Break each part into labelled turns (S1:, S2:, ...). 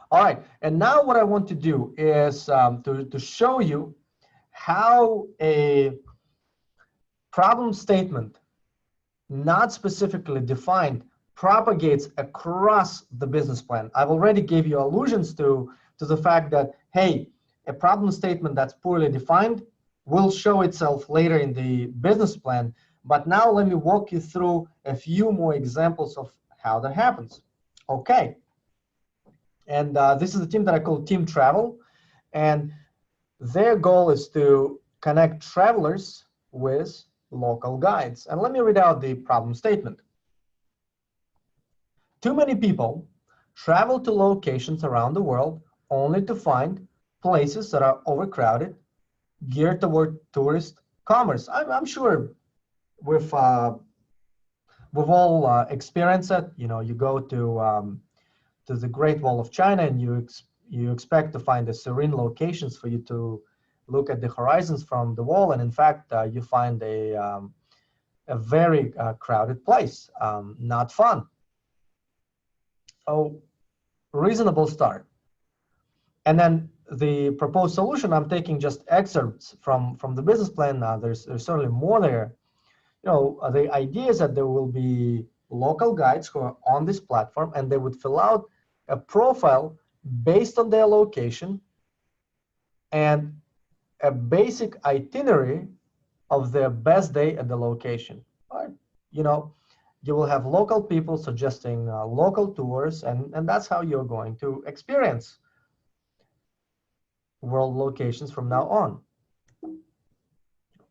S1: All right, and now what I want to do is to show you how a problem statement, not specifically defined, propagates across the business plan. I've already gave you allusions to the fact that, hey, a problem statement that's poorly defined will show itself later in the business plan. But now let me walk you through a few more examples of how that happens. Okay. And this is the team that I call Team Travel. And their goal is to connect travelers with local guides. And let me read out the problem statement. Too many people travel to locations around the world only to find places that are overcrowded, geared toward tourist commerce. I'm sure we've all experienced it. You know, you go to the Great Wall of China and you expect to find the serene locations for you to look at the horizons from the wall, and in fact you find a very crowded place. Not fun. So reasonable start. And then the proposed solution, I'm taking just excerpts from the business plan. There's certainly more there. You know, the idea is that there will be local guides who are on this platform, and they would fill out a profile based on their location and a basic itinerary of their best day at the location. Right? You know, you will have local people suggesting local tours, and that's how you're going to experience world locations from now on.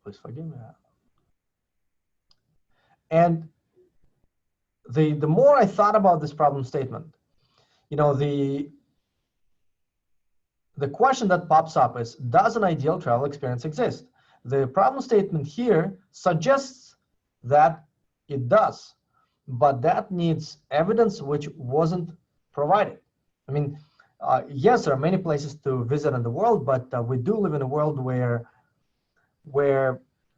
S1: Please forgive me. And the more I thought about this problem statement, you know, the question that pops up is, does an ideal travel experience exist? The problem statement here suggests that it does, but that needs evidence which wasn't provided. I mean, yes, there are many places to visit in the world, but we do live in a world where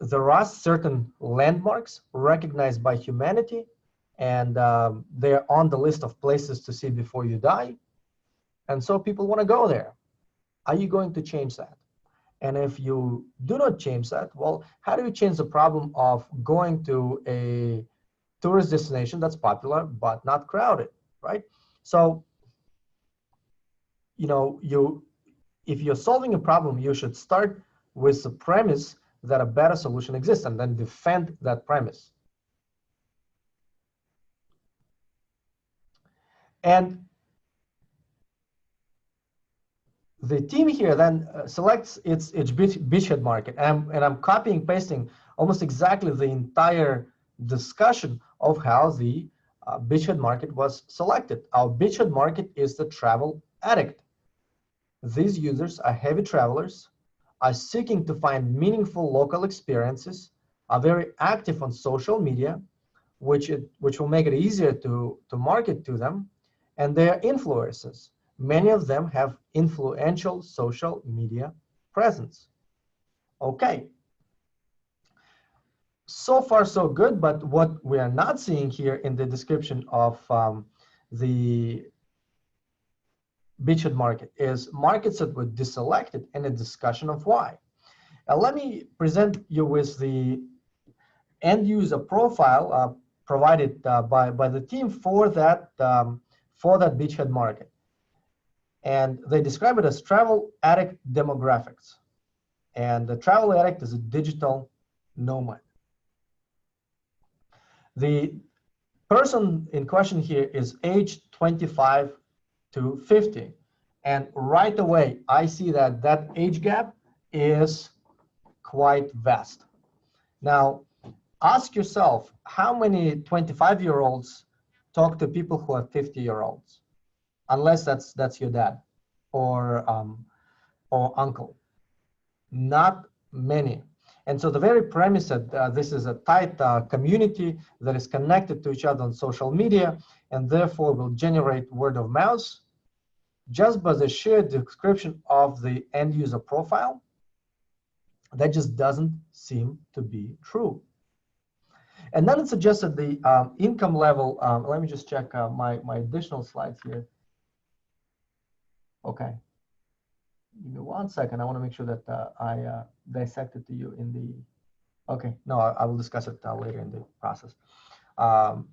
S1: there are certain landmarks recognized by humanity, and they're on the list of places to see before you die. And so people want to go there. Are you going to change that? And if you do not change that, well, how do you change the problem of going to a tourist destination that's popular but not crowded, right? So, you know, if you're solving a problem, you should start with the premise that a better solution exists and then defend that premise. And the team here then selects its beachhead market, and I'm copying pasting almost exactly the entire discussion of how the beachhead market was selected. Our beachhead market is the travel addict. These users are heavy travelers, are seeking to find meaningful local experiences, are very active on social media, which will make it easier to market to them, and they are influencers. Many of them have influential social media presence. Okay. So far, so good, but what we are not seeing here in the description of the beachhead market is markets that were deselected and a discussion of why. Now, let me present you with the end user profile provided by the team for that beachhead market. And they describe it as travel addict demographics. And the travel addict is a digital nomad. The person in question here is aged 25 to 50. And right away, I see that that age gap is quite vast. Now, ask yourself, how many 25-year-olds talk to people who are 50-year-olds? Unless that's your dad or uncle. Not many. And so the very premise that this is a tight community that is connected to each other on social media and therefore will generate word of mouth, just by the sheer description of the end user profile, that just doesn't seem to be true. And then it suggests that the income level, let me just check my additional slides here. Okay. Give me 1 second. I want to make sure that I dissect it to you in the, okay, no, I will discuss it later in the process. Um,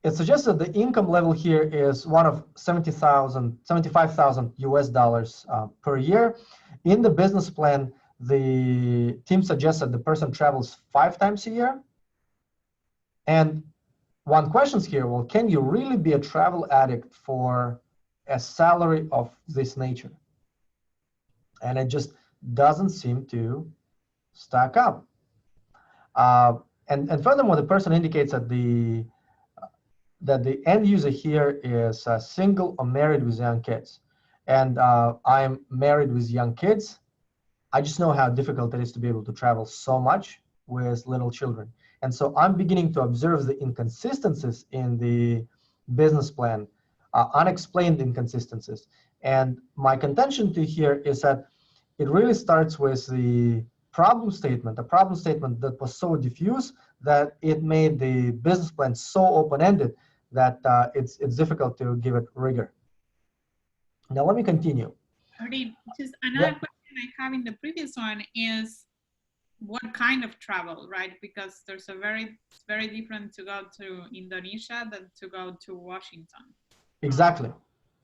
S1: it suggests that the income level here is one of 75,000 US dollars per year. In the business plan, the team suggests that the person travels 5 times a year. And one question here, well, can you really be a travel addict for a salary of this nature? And it just doesn't seem to stack up. And furthermore, the person indicates that the end user here is single or married with young kids. And I'm married with young kids. I just know how difficult it is to be able to travel so much with little children. And so I'm beginning to observe the inconsistencies in the business plan, unexplained inconsistencies. And my contention to here is that it really starts with the problem statement, a problem statement that was so diffuse that it made the business plan so open-ended that it's difficult to give it rigor. Now let me continue.
S2: Erdin, just another question I have in the previous one is what kind of travel, right? Because there's it's very different to go to Indonesia than to go to Washington.
S1: Exactly.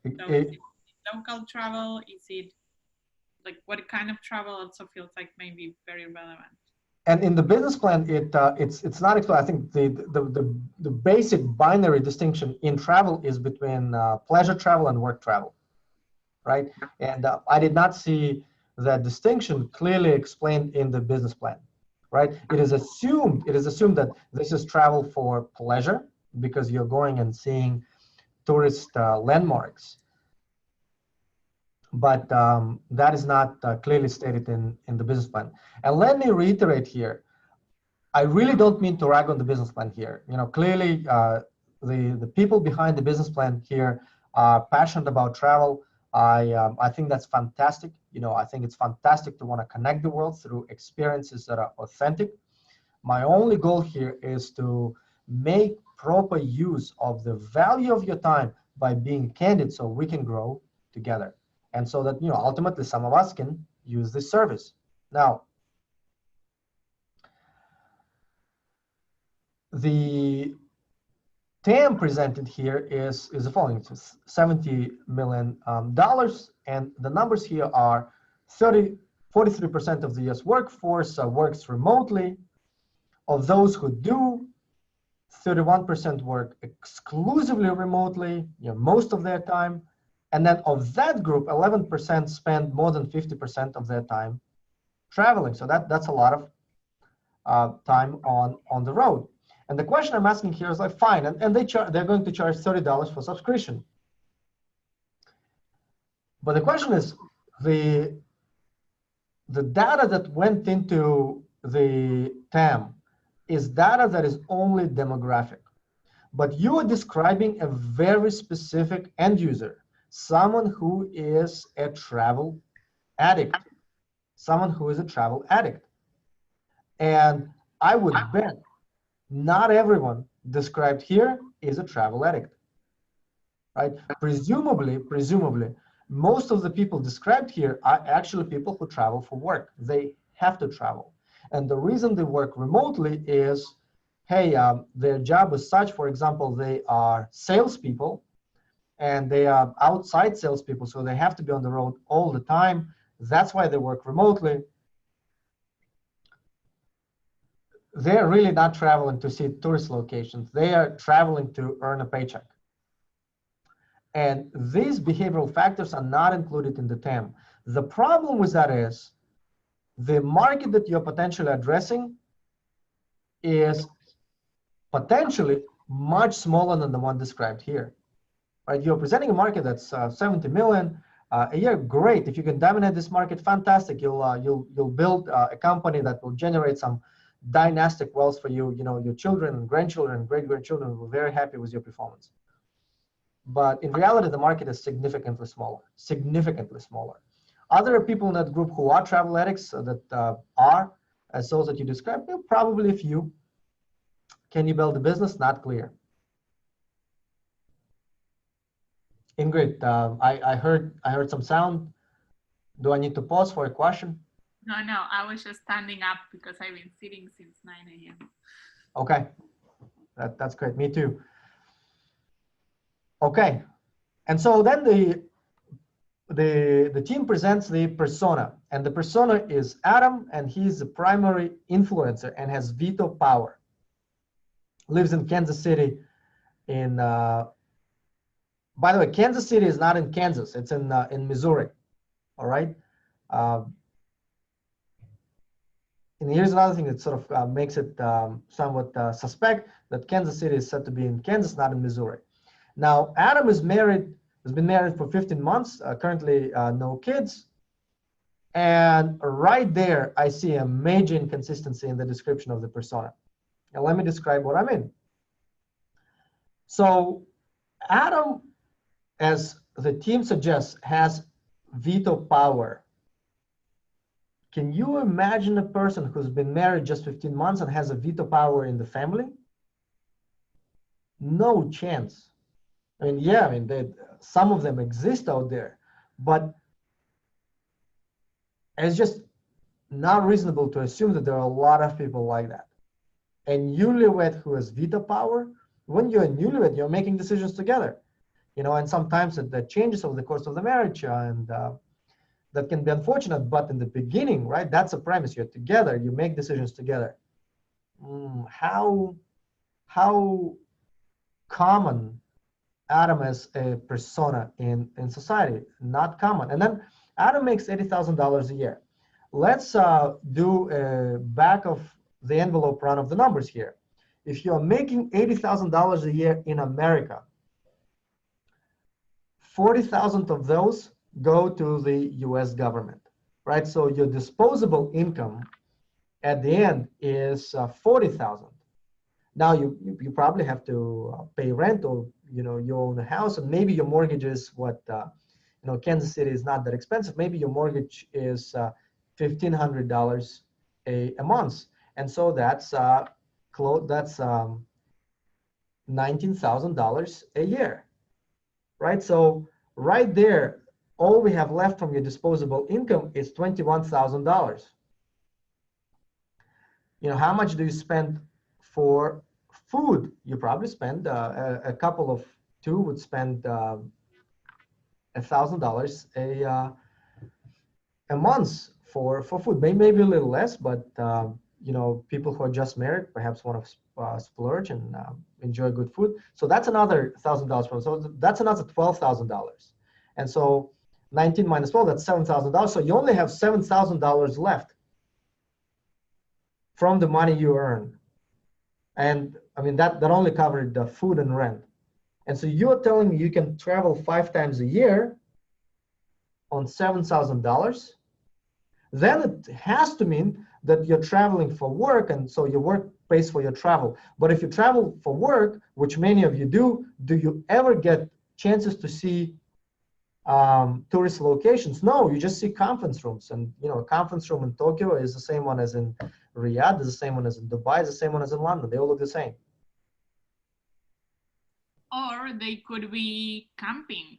S2: So is it local travel? Is it like what kind of travel also feels like maybe very relevant?
S1: And in the business plan, it's not explained. I think the basic binary distinction in travel is between pleasure travel and work travel, right? And I did not see that distinction clearly explained in the business plan, right? It is assumed that this is travel for pleasure because you're going and seeing tourist landmarks, but that is not clearly stated in the business plan. And let me reiterate here, I really don't mean to rag on the business plan here. You know, clearly the people behind the business plan here are passionate about travel. I think that's fantastic. You know, I think it's fantastic to want to connect the world through experiences that are authentic. My only goal here is to make proper use of the value of your time by being candid so we can grow together. And so that, you know, ultimately some of us can use this service. Now, the TAM presented here is the following. It's $70 million, and the numbers here are 43% of the US workforce works remotely. Of those who do, 31% work exclusively remotely, you know, most of their time. And then of that group, 11% spend more than 50% of their time traveling. So that's a lot of time on the road. And the question I'm asking here is like, fine, and they're going to charge $30 for subscription. But the question is, the data that went into the TAM is data that is only demographic. But you are describing a very specific end user, someone who is a travel addict, someone who is a travel addict. And I would bet not everyone described here is a travel addict, right? Presumably, most of the people described here are actually people who travel for work. They have to travel. And the reason they work remotely is, hey, their job is such, for example, they are salespeople and they are outside salespeople, so they have to be on the road all the time. That's why they work remotely. They're really not traveling to see tourist locations. They are traveling to earn a paycheck. And these behavioral factors are not included in the TAM. The problem with that is the market that you're potentially addressing is potentially much smaller than the one described here. Right? You're presenting a market that's 70 million a year. Great. If you can dominate this market, fantastic. You'll build a company that will generate some dynastic wealth for you. You know, your children and grandchildren and great-grandchildren will be very happy with your performance. But in reality, the market is significantly smaller, significantly smaller. Are there people in that group who are travel addicts that are, as those that you described? Probably a few. Can you build a business? Not clear. Ingrid, I heard some sound. Do I need to pause for a question?
S2: No, no, I was just standing up because I've been sitting since 9 a.m.
S1: Okay, that's great. Me too. Okay, and so then the team presents the persona, and the persona is Adam, and he's the primary influencer and has veto power. Lives in Kansas City. By the way, Kansas City is not in Kansas; it's in Missouri. All right. Uh, and here's another thing that sort of makes it somewhat suspect that Kansas City is said to be in Kansas, not in Missouri. Now, Adam is married, has been married for 15 months, currently no kids. And right there, I see a major inconsistency in the description of the persona. And let me describe what I mean. So Adam, as the team suggests, has veto power. Can you imagine a person who's been married just 15 months and has a veto power in the family? No chance. I mean, yeah, I mean, some of them exist out there, but it's just not reasonable to assume that there are a lot of people like that. A newlywed who has veto power, when you're a newlywed, you're making decisions together, and sometimes that changes over the course of the marriage, and that can be unfortunate, but in the beginning, right, that's a premise. You're together, you make decisions together. How common Adam as a persona in society? Not common. And then Adam makes $80,000 a year. Let's do a back of the envelope run of the numbers here. If you're making $80,000 a year in America, 40,000 of those go to the US government, right? So your disposable income at the end is 40,000. Now you probably have to pay rent, or you own a house, and maybe your mortgage is what Kansas City is not that expensive. Maybe your mortgage is $1,500 a month, and so that's $19,000 a year, right? So right there, all we have left from your disposable income is $21,000. How much do you spend for food? You probably spend a couple of two would spend $1,000 a month for food. Maybe a little less, but people who are just married perhaps want to splurge and enjoy good food. So that's another $1,000. So that's another $12,000. And so 19 minus 12, that's $7,000. So you only have $7,000 left from the money you earn. And I mean, that only covered the food and rent. And so you're telling me you can travel 5 times a year on $7,000? Then it has to mean that you're traveling for work, and so your work pays for your travel. But if you travel for work, which many of you do you ever get chances to see tourist locations? No, you just see conference rooms. And a conference room in Tokyo is the same one as in Riyadh, is the same one as in Dubai, is the same one as in London. They all look the same.
S2: Or they could be camping,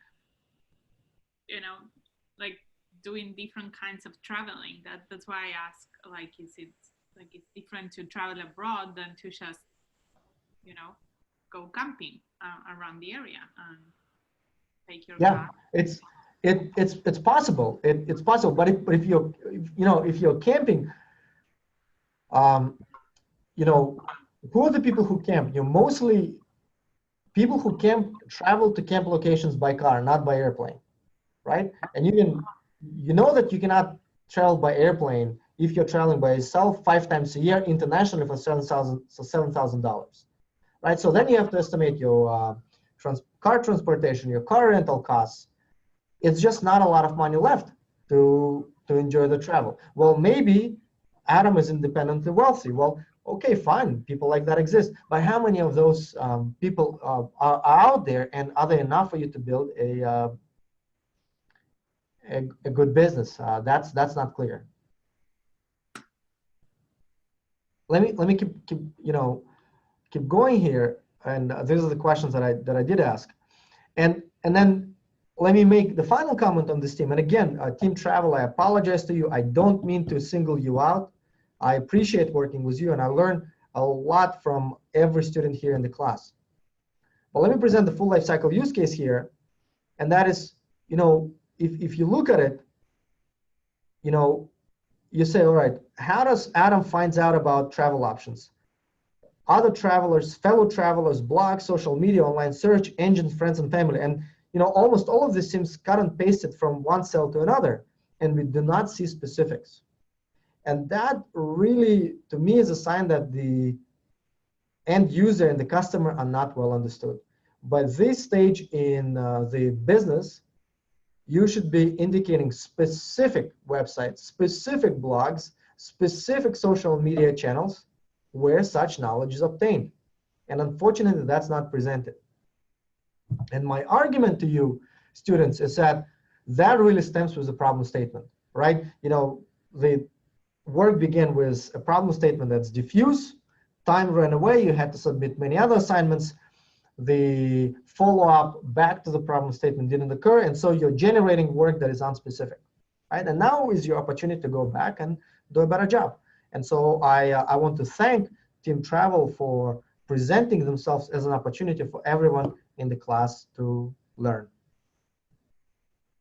S2: like doing different kinds of traveling. That's why I ask, like, is it like it's different to travel abroad than to just, go camping around the area and take your car?
S1: It's possible. It's possible. But if you're camping, who are the people who camp? Mostly people who camp travel to camp locations by car, not by airplane, right? And you know that you cannot travel by airplane if you're traveling by yourself 5 times a year internationally for $7,000, right? So then you have to estimate your car transportation, your car rental costs. It's just not a lot of money left to enjoy the travel. Well, maybe Adam is independently wealthy. Well, okay, fine, people like that exist. But how many of those people are out there, and are they enough for you to build a good business? That's not clear. Let me keep going here, and these are the questions that I did ask, and then let me make the final comment on this team. And again, team travel, I apologize to you. I don't mean to single you out. I appreciate working with you, and I learn a lot from every student here in the class. But let me present the full life cycle use case here. And that is, you know, if you look at it, you know, you say, all right, how does Adam finds out about travel options? Other travelers, fellow travelers, blogs, social media, online search, engines, friends, and family. And you know, almost all of this seems cut and pasted from one cell to another, and we do not see specifics. And that really, to me, is a sign that the end user and the customer are not well understood. By this stage in the business, you should be indicating specific websites, specific blogs, specific social media channels where such knowledge is obtained. And unfortunately, that's not presented. And my argument to you, students, is that that really stems with the problem statement, right? You know, the work began with a problem statement that's diffuse, time ran away, you had to submit many other assignments, the follow-up back to the problem statement didn't occur, and so you're generating work that is unspecific, right? And now is your opportunity to go back and do a better job. And so I want to thank Team Travel for presenting themselves as an opportunity for everyone in the class to learn.